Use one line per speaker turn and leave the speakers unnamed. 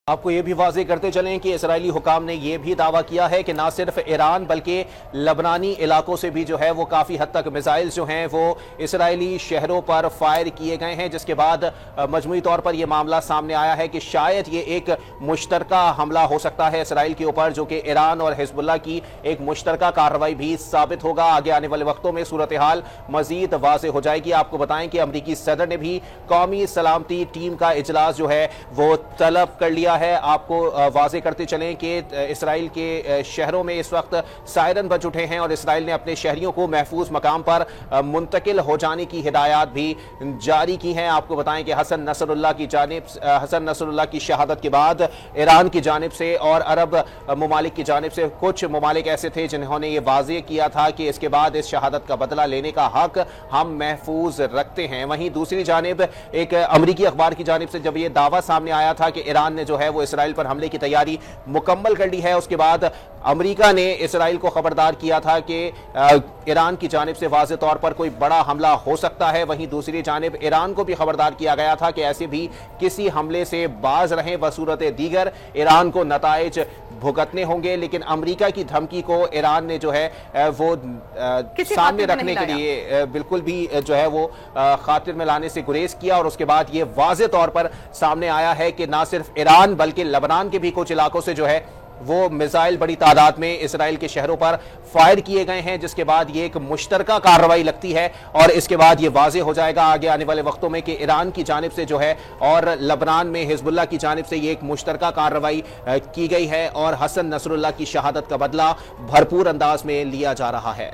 आपको ये भी वाज़ेह करते चलें कि इजरायली हुकाम ने यह भी दावा किया है कि ना सिर्फ ईरान बल्कि लबनानी इलाकों से भी जो है वो काफ़ी हद तक मिसाइल जो हैं वो इसराइली शहरों पर फायर किए गए हैं, जिसके बाद मजमूई तौर पर यह मामला सामने आया है कि शायद ये एक मुश्तरका हमला हो सकता है इसराइल के ऊपर, जो कि ईरान और हिजबुल्लाह की एक मुश्तरका कार्रवाई भी साबित होगा। आगे आने वाले वक्तों में सूरत हाल मजीद वाज़ेह हो जाएगी। आपको बताएं कि अमरीकी सदर ने भी कौमी सलामती टीम का इजलास जो है वो तलब कर लिया है। आपको वाज़ेह करते चलें कि इसराइल के शहरों में इस वक्त सायरन बज उठे हैं और इसराइल ने अपने शहरियों को महफूज मकाम पर मुंतकिल हो जाने की हिदायत भी जारी की हैं। आपको बताएं कि हसन नसरुल्लाह की शहादत के बाद ईरान की जानिब से और अरब ममालिक की जानिब से कुछ ममालिक ऐसे थे जिन्होंने ये वाज़ेह किया था कि इसके बाद इस शहादत का बदला लेने का हक हम महफूज रखते हैं। वहीं दूसरी जानिब एक अमरीकी अखबार की जानिब से जब यह दावा सामने आया था कि ईरान ने जो है वो इसराइल पर हमले की तैयारी मुकम्मल कर ली है, उसके बाद अमेरिका ने इसराइल को खबरदार किया था कि ईरान की जानिब से वाज़ेह तौर पर कोई बड़ा हमला हो सकता है। वहीं दूसरी जानिब ईरान को भी खबरदार किया गया था कि ऐसे भी किसी हमले से बाज रहें, बसूरत दीगर ईरान को नताइज भुगतने होंगे। लेकिन अमेरिका की धमकी को ईरान ने जो है वो सामने रखने के लिए बिल्कुल भी जो है वो खातिर में लाने से गुरेज किया और उसके बाद ये वाज़ेह तौर पर सामने आया है कि ना सिर्फ ईरान बल्कि लबनान के भी कुछ इलाकों से जो है वो मिसाइल बड़ी तादाद में इसराइल के शहरों पर फायर किए गए हैं, जिसके बाद ये एक मुश्तरका कार्रवाई लगती है और इसके बाद ये वाज़ेह हो जाएगा आगे आने वाले वक्तों में कि ईरान की जानिब से जो है और लबनान में हिजबुल्लाह की जानिब से ये एक मुश्तरका कार्रवाई की गई है और हसन नसरुल्लाह की शहादत का बदला भरपूर अंदाज में लिया जा रहा है।